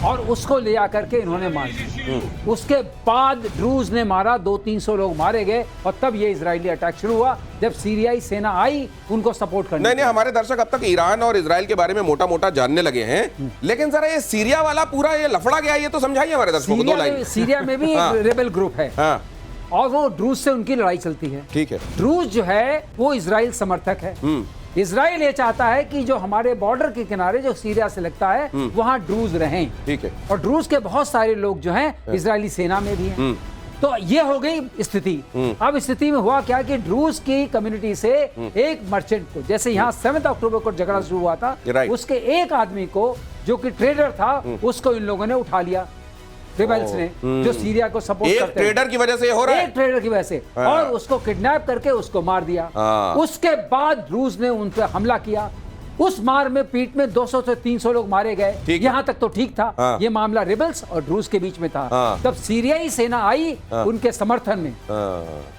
और उसको ले आकर के इन्होंने मार दिया। उसके बाद ड्रूज ने मारा, 200-300 लोग मारे गए और तब ये इजरायली अटैक शुरू हुआ जब सीरियाई सेना आई उनको सपोर्ट करने। नहीं, हमारे दर्शक अब तक ईरान और इजराइल के बारे में मोटा मोटा जानने लगे हैं, लेकिन जरा ये सीरिया वाला पूरा ये लफड़ा गया, ये तो समझाइए हमारे दर्शकों को 2 लाइन। सीरिया में भी एक रेबेल ग्रुप है और वो ड्रूज से उनकी लड़ाई चलती है। ठीक है। ड्रूज जो है वो इजराइल समर्थक है। इजराइल ये चाहता है कि जो हमारे बॉर्डर के किनारे जो सीरिया से लगता है वहां ड्रूज रहें। ठीक है। और ड्रूज के बहुत सारे लोग जो हैं इजरायली सेना में भी हैं। तो ये हो गई स्थिति। अब स्थिति में हुआ क्या कि ड्रूज की कम्युनिटी से एक मर्चेंट को, जैसे यहाँ 7 अक्टूबर को झगड़ा शुरू हुआ था, उसके एक आदमी को जो कि ट्रेडर था उसको इन लोगों ने उठा लिया, रिबेल्स ने, जो सीरिया को सपोर्ट करते हैं। ट्रेडर की वजह से हो रहा है, एक ट्रेडर की वजह से, और उसको किडनैप करके उसको मार दिया। उसके बाद रूस ने उन पर हमला किया। उस मार में पीठ में 200 से 300 लोग मारे गए। यहाँ तक तो ठीक था। ये मामला रिबेल्स और रूस के बीच में था। तब सीरियाई सेना आई उनके समर्थन में,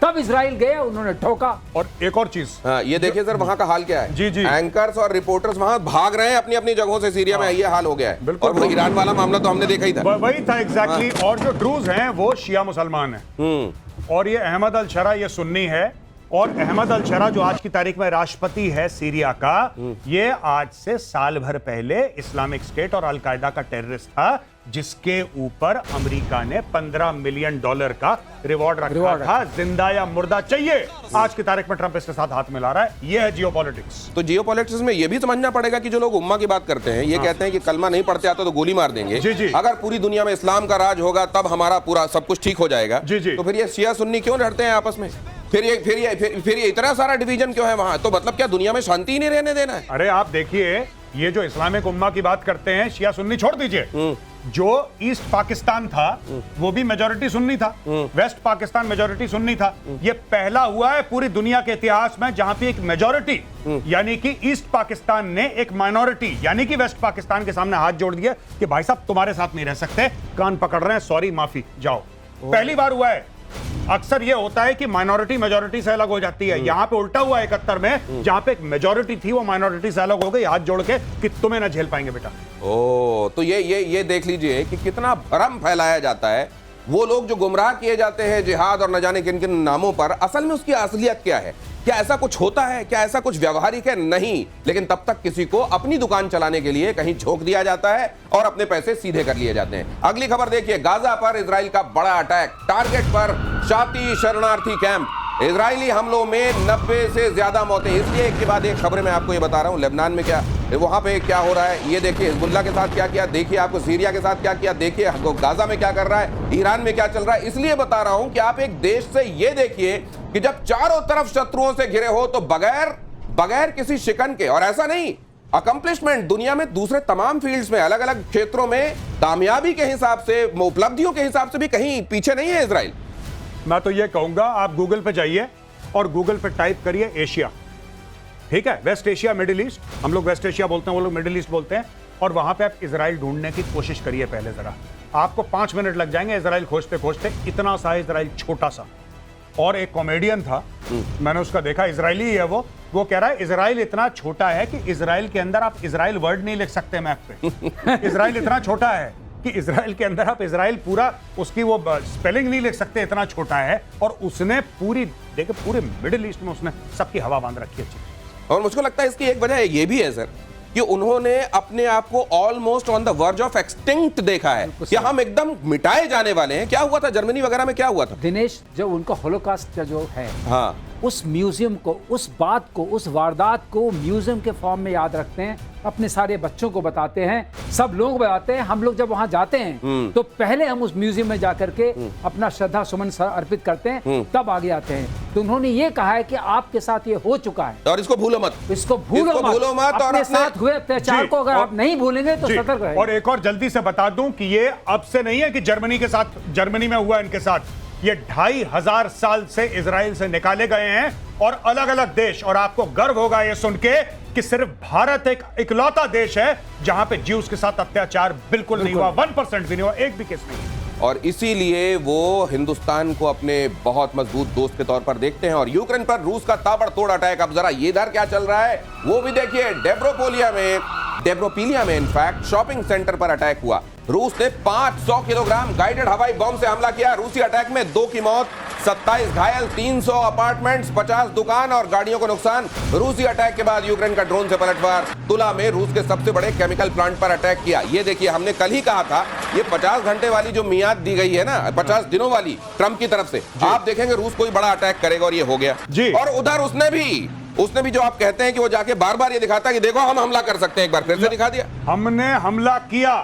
तब इजराइल गए, उन्होंने ठोका। और एक और चीज ये देखिए सर, वहाँ का हाल क्या है। जी। एंकर्स और रिपोर्टर्स वहाँ भाग रहे हैं अपनी अपनी जगहों से। सीरिया में ये हाल हो गया है। और वो ईरान वाला मामला तो हमने देखा ही था। वही था एग्जैक्टली। और जो ड्रूज हैं वो शिया मुसलमान हैं और ये अहमद अल शरा ये सुन्नी है। और अहमद अल शरा जो आज की तारीख में राष्ट्रपति है सीरिया का, ये आज से साल भर पहले इस्लामिक स्टेट और अल कायदा का टेररिस्ट था, जिसके ऊपर अमेरिका ने $15 मिलियन का रिवॉर्ड रखा था। जिंदा या मुर्दा चाहिए। आज की तारीख में ट्रंप इसके साथ हाथ मिला रहा है। ये है जियोपॉलिटिक्स। तो जियोपॉलिटिक्स में ये भी समझना पड़ेगा कि जो लोग उम्मा की बात करते हैं, ये कहते हैं कि कलमा नहीं पढ़ते आते तो गोली मार देंगे। जी। अगर पूरी दुनिया में इस्लाम का राज होगा तब हमारा पूरा सब कुछ ठीक हो जाएगा। जी। तो फिर ये शिया सुन्नी क्यों लड़ते हैं आपस में? फिर ये इतना सारा डिवीजन क्यों है वहां? तो मतलब क्या दुनिया में शांति ही नहीं रहने देना है? अरे आप देखिए, ये जो इस्लामिक उम्मा की बात करते हैं, शिया सुन्नी छोड़ दीजिए। जो ईस्ट पाकिस्तान था वो भी मेजॉरिटी सुन्नी था, वेस्ट पाकिस्तान मेजॉरिटी सुन्नी था। ये पहला हुआ है पूरी दुनिया के इतिहास में जहां पे एक मेजॉरिटी यानी कि ईस्ट पाकिस्तान ने एक माइनॉरिटी यानी कि वेस्ट पाकिस्तान के सामने हाथ जोड़ दिया कि भाई साहब तुम्हारे साथ नहीं रह सकते, कान पकड़ रहे हैं, सॉरी, माफी, जाओ। पहली बार हुआ है। अक्सर ये होता है कि माइनॉरिटी मेजॉरिटी से अलग हो जाती है। यहां पे उल्टा हुआ 71 में, जहां पे एक मेजॉरिटी थी वो माइनॉरिटी से अलग हो गई, हाथ जोड़ के कि तुम्हें ना झेल पाएंगे बेटा। तो ये देख लीजिए कि कितना भ्रम फैलाया जाता है। वो लोग जो गुमराह किए जाते हैं जिहाद और न जाने किन किन नामों पर, असल में उसकी असलियत क्या है? क्या ऐसा कुछ होता है? क्या ऐसा कुछ व्यवहारिक है? नहीं। लेकिन तब तक किसी को अपनी दुकान चलाने के लिए कहीं झोंक दिया जाता है और अपने पैसे सीधे कर लिए जाते हैं। अगली खबर देखिए, गाजा पर इजराइल का बड़ा अटैक, टारगेट पर शाती शरणार्थी कैंप। इजरायली हमलों में 90 से ज्यादा मौतें। इसलिए एक के बाद एक खबरें मैं आपको ये बता रहा हूं। लेबनान में क्या, वहां पे क्या हो रहा है ये देखिए, हिजबुल्लाह के साथ क्या किया देखिए, आपको सीरिया के साथ क्या किया देखिए, गाजा में क्या कर रहा है, ईरान में क्या चल रहा है। इसलिए बता रहा हूं कि आप एक देश से ये देखिए कि जब चारों तरफ शत्रुओं से घिरे हो तो बगैर किसी शिकन के, और ऐसा नहीं, अकम्प्लिशमेंट दुनिया में दूसरे तमाम फील्ड्स में, अलग अलग क्षेत्रों में कामयाबी के हिसाब से, उपलब्धियों के हिसाब से भी कहीं पीछे नहीं है इजराइल। मैं तो ये कहूंगा आप गूगल पे जाइए और गूगल पे टाइप करिए एशिया, ठीक है, वेस्ट एशिया, मिडिल ईस्ट। हम लोग वेस्ट एशिया बोलते हैं, वो लोग मिडिल ईस्ट बोलते हैं। और वहां पे आप इजराइल ढूंढने की कोशिश करिए पहले जरा। आपको 5 मिनट लग जाएंगे इजराइल खोजते खोजते। इतना सा इजराइल, छोटा सा। और एक कॉमेडियन था, मैंने उसका देखा, इजरायली है वो कह रहा है इजराइल इतना छोटा है कि इजराइल के अंदर आप इजराइल वर्ड नहीं लिख सकते मैप पे। इजराइल इतना छोटा है कि इजराइल के अंदर आप इजराइल पूरा उसकी वो स्पेलिंग नहीं लिख सकते, इतना छोटा है। और उसने पूरे मिडिल ईस्ट में उसने सबकी हवा बांध रखी है। और मुझको लगता है इसकी एक वजह ये भी है सर कि उन्होंने अपने आप को almost on the verge of extinct देखा है कि हम एकदम मिटाए जाने वाले हैं। क्या हुआ था जर्मनी वगैरह में, क्या हुआ था दिनेश? जब उनका होलोकास्ट का जो है, उस म्यूजियम को, उस बात को, उस वारदात को म्यूजियम के फॉर्म में याद रखते हैं, अपने सारे बच्चों को बताते हैं, सब लोग बताते हैं। हम लोग जब वहां जाते हैं तो पहले हम उस म्यूजियम में जाकर के अपना श्रद्धा सुमन अर्पित करते हैं, तब आगे आते हैं। तो उन्होंने ये कहा है कि आपके साथ ये हो चुका है और इसको भूलो मत, इसको भूलो मत। और अपने साथ हुए अत्याचार को अगर आप नहीं भूलेंगे तो सतर्क रहें। और एक और जल्दी से बता दूं कि ये अब से नहीं है कि जर्मनी के साथ, जर्मनी में हुआ इनके साथ, ये 2500 साल से इजराइल से निकाले गए हैं और अलग अलग देश। और आपको गर्व होगा ये सुन के कि सिर्फ भारत एक इकलौता देश है जहां पे ज्यूज के साथ अत्याचार बिल्कुल नहीं हुआ, 1% भी नहीं हुआ, एक भी केस नहीं। और इसीलिए वो हिंदुस्तान को अपने बहुत मजबूत दोस्त के तौर पर देखते हैं। और यूक्रेन पर रूस का ताबड़तोड़ अटैक, अब जरा ये इधर क्या चल रहा है वो भी देखिए। डेब्रोपिलिया में इनफैक्ट शॉपिंग सेंटर पर अटैक हुआ। रूस ने 500 किलोग्राम गाइडेड हवाई बम से हमला किया। रूसी अटैक में 2 की मौत, 27 घायल, 300 अपार्टमेंट्स, 50 दुकान और गाड़ियों को नुकसान। रूसी अटैक के बाद यूक्रेन का ड्रोन से पलटवार। तुला में रूस के सबसे बड़े केमिकल प्लांट पर अटैक किया। ये देखिए, हमने कल ही कहा था ये 50 घंटे वाली जो मियाद दी गई है ना, 50 दिनों वाली ट्रंप की तरफ से, आप देखेंगे रूस कोई बड़ा अटैक करेगा और ये हो गया जी। और उधर उसने भी जो आप कहते हैं कि वो जाके बार बार ये दिखाता है कि देखो हम हमला कर सकते हैं, एक बार फिर से दिखा दिया। हमने हमला किया,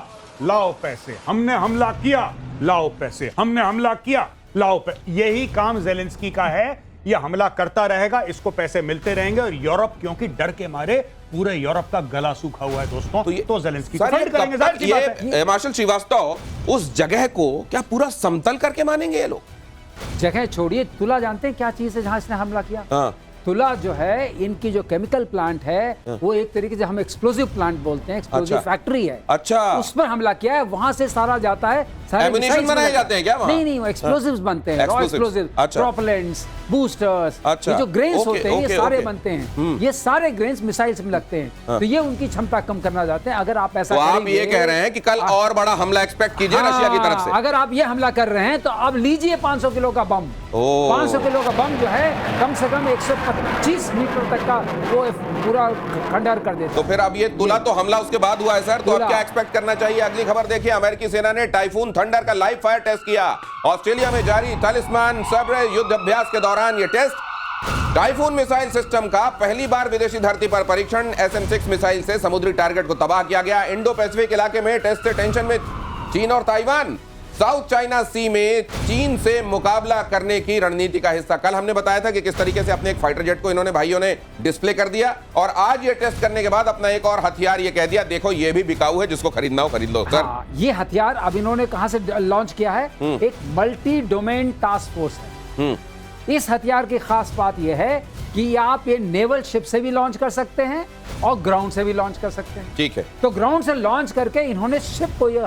लाओ पैसे, हमने हमला किया, लाओ पैसे, हमने हमला किया, लाओ पैसे। यही काम ज़ेलेंस्की का है। यह हमला करता रहेगा, इसको पैसे मिलते रहेंगे। और यूरोप, क्योंकि डर के मारे पूरे यूरोप का गला सूखा हुआ है दोस्तों, तो ज़ेलेंस्की को फाइट करेंगे। जाहिर सी बात है। मार्शल श्रीवास्तव, उस जगह को क्या पूरा समतल करके मानेंगे ये लोग? जगह छोड़िए, तुला जानते हैं क्या चीज है जहां इसने हमला किया? हाँ। तुला जो है, इनकी जो केमिकल प्लांट है वो एक तरीके से हम एक्सप्लोसिव प्लांट बोलते हैं, एक्सप्लोसिव फैक्ट्री है। अच्छा, उस पर हमला किया है। वहां से सारा जाता है, सारे एम्युनिशन बनाए जाते हैं क्या वहां? नहीं, वो एक्सप्लोसिव्स बनते हैं, रॉ एक्सप्लोसिव, प्रोपेलेंट्स, बूस्टर्स, ये जो ग्रेन्स होते हैं ये सारे बनते हैं। ये सारे ग्रेन्स मिसाइल्स में लगते हैं, तो ये उनकी क्षमता कम करना चाहते हैं। अगर आप ऐसा आप ये कह रहे हैं कि कल और बड़ा हमला एक्सपेक्ट कीजिए रशिया की तरफ से? अगर आप ये हमला कर रहे हैं तो अब लीजिए 500 किलो का बम। 500 किलो का बम जो है कम से कम 125 मीटर तक का वो पूरा खंडहर कर देता है। तो फिर अब ये तुला तो हमला उसके बाद हुआ है सर, तो अब क्या एक्सपेक्ट करना चाहिए? अगली खबर देखिए, अमेरिकी सेना ने टाइफून थंडर का लाइव फायर टेस्ट किया। ऑस्ट्रेलिया में जारी तालिस्मान सब्र युद्ध अभ्यास के दौरान ये टेस्ट। टाइफून मिसाइल सिस्टम का पहली बार विदेशी धरती पर परीक्षण। SM-6 मिसाइल से समुद्री टारगेट को तबाह किया गया। इंडो पैसिफिक इलाके में टेस्ट से टेंशन में चीन और ताइवान। साउथ चाइना सी में चीन से मुकाबला करने की रणनीति का हिस्सा। कल हमने बताया था कि किस तरीके से अपने एक फाइटर जेट को इन्होंने भाइयों ने डिस्प्ले कर दिया, और आज ये टेस्ट करने के बाद अपना एक और हथियार ये कह दिया, देखो ये भी बिकाऊ है, जिसको खरीदना हो खरीद लो सर। ये हथियार अब इन्होंने कहां से लॉन्च किया है? एक मल्टी डोमेन टास्क फोर्स है। इस हथियार की खास बात यह है कि आप ये नेवल शिप से भी लॉन्च कर सकते हैं और ग्राउंड से भी लॉन्च कर सकते हैं। ठीक है। तो ग्राउंड से लॉन्च करके इन्होंने शिप को ये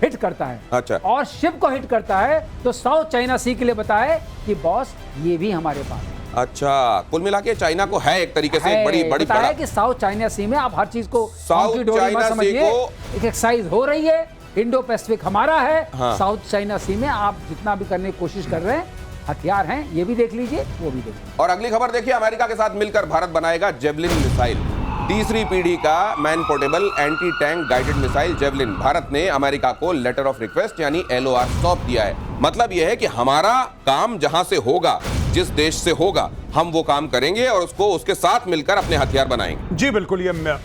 हिट करता है। अच्छा। और शिप को हिट करता है तो साउथ चाइना सी के लिए बताए कि बॉस ये भी हमारे पास है। अच्छा, कुल मिला के चाइना को है एक तरीके से एक बड़ी बताया कि साउथ चाइना सी में आप हर चीज को साउथ चाइना सी को एक एक्सरसाइज हो रही है। इंडो पैसिफिक हमारा है। हाँ। साउथ चाइना सी में आप जितना भी करने की कोशिश कर रहे हैं, हथियार हैं, ये भी देख लीजिए, वो भी देखिए। और अगली खबर देखिए, अमेरिका के साथ मिलकर भारत बनाएगा जेवलिन मिसाइल। तीसरी पीढ़ी का man portable anti tank guided missile javelin. Bharat ने अमेरिका को लेटर ऑफ रिक्वेस्ट यानी LOR सौंप दिया है। मतलब यह है कि हमारा काम जहां से होगा, जिस देश से होगा, हम वो काम करेंगे और उसको उसके साथ मिलकर अपने हथियार बनाएंगे। जी बिल्कुल, ये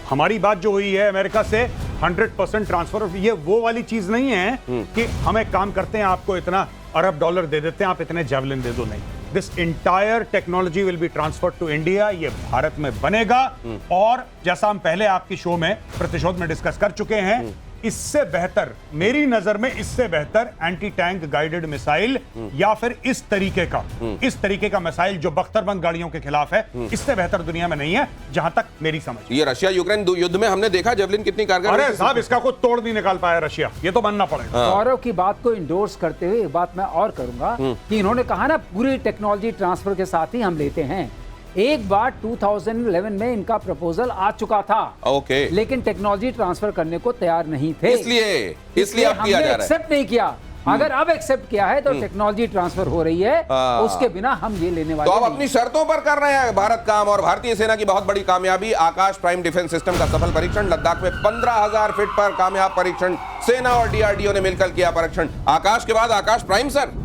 हमारी बात जो हुई है अमेरिका से 100% ट्रांसफर, ये वो वाली चीज नहीं है कि हम एक काम करते हैं, आपको इतना अरब डॉलर दे देते हैं, आप इतने जेवलिन दे दो। नहीं, this entire technology will be transferred to India. ये भारत में बनेगा। और जैसा हम पहले आपकी शो में प्रतिशोध में डिस्कस कर चुके हैं, इससे बेहतर, मेरी नजर में इससे बेहतर एंटी टैंक गाइडेड मिसाइल या फिर इस तरीके का मिसाइल जो बख्तरबंद गाड़ियों के खिलाफ है, इससे बेहतर दुनिया में नहीं है, जहां तक मेरी समझ। ये रशिया यूक्रेन युद्ध में हमने देखा जेवलिन कितनी कारगर। अरे साहब, इसका कोई तोड़ नहीं निकाल पाया रशिया, ये तो मानना पड़ेगा। गौरव की बात को इंडोर्स करते हुए एक बात मैं और करूंगा कि इन्होंने कहा ना पूरी टेक्नोलॉजी ट्रांसफर के साथ ही हम लेते हैं। एक बार 2011 में इनका प्रपोजल आ चुका था। ओके। लेकिन टेक्नोलॉजी ट्रांसफर करने को तैयार नहीं थे। इसलिए अब किया जा रहा है। एक्सेप्ट नहीं किया। अगर अब एक्सेप्ट किया है तो टेक्नोलॉजी ट्रांसफर हो रही है, उसके बिना हम ये लेने वाले तो अब अपनी शर्तों पर कर रहे हैं भारत काम। और भारतीय सेना की बहुत बड़ी कामयाबी, आकाश प्राइम डिफेंस सिस्टम का सफल परीक्षण। लद्दाख में 15,000 फीट पर कामयाब परीक्षण। सेना और DRDO ने मिलकर किया परीक्षण। आकाश के बाद आकाश प्राइम सर।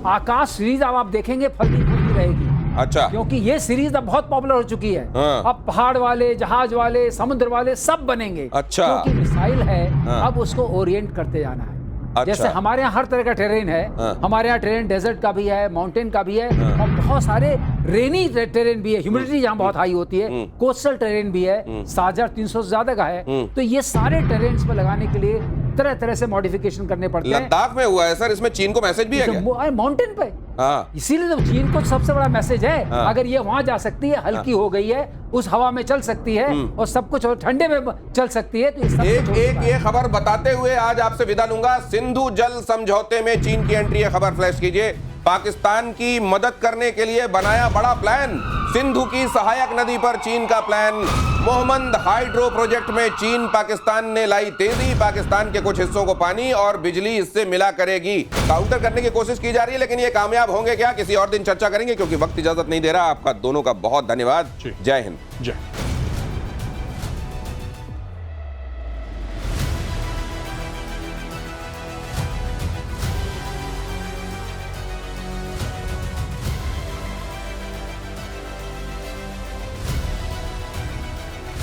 आकाश सीरीज अब आप देखेंगे फलती फूलती रहेगी। अच्छा। क्योंकि ये सीरीज अब बहुत पॉपुलर हो चुकी है। हाँ। अब पहाड़ वाले, जहाज वाले, समुद्र वाले सब बनेंगे। अच्छा। क्योंकि मिसाइल है, हाँ। अब उसको ओरिएंट करते जाना है। अच्छा। जैसे हमारे यहाँ हर तरह का टेरेन है। हाँ। हमारे यहाँ टेरेन डेजर्ट का भी है, माउंटेन का भी है, और बहुत सारे रेनी टेरेन भी है। ह्यूमिडिटी यहाँ बहुत हाई होती है। कोस्टल टेरेन भी है, 7,300 से ज्यादा का है। तो ये सारे टेरेन्स पर लगाने के लिए तरह तरह से मॉडिफिकेशन करने पड़ते हैं। लद्दाख में हुआ है सर, इसमें चीन को मैसेज भी है क्या? माउंटेन पे। हाँ। इसीलिए तो चीन को सबसे बड़ा मैसेज है। हाँ। अगर ये वहां जा सकती है, हल्की हो गई है, उस हवा में चल सकती है और सब कुछ, और ठंडे में चल सकती है, तो ये सब एक कुछ हो एक चुका ये है। खबर बताते हुए आज आपसे विदा लूंगा। सिंधु जल समझौते में चीन की एंट्री है, खबर फ्लैश कीजिए। पाकिस्तान की मदद करने के लिए बनाया बड़ा प्लान। सिंधु की सहायक नदी पर चीन का प्लान। मोहम्मद हाइड्रो प्रोजेक्ट में चीन पाकिस्तान ने लाई तेजी। पाकिस्तान के कुछ हिस्सों को पानी और बिजली इससे मिला करेगी। काउंटर करने की कोशिश की जा रही है, लेकिन ये कामयाब होंगे क्या, किसी और दिन चर्चा करेंगे, क्योंकि वक्त इजाजत नहीं दे रहा। आपका दोनों का बहुत धन्यवाद। जय हिंद। जय।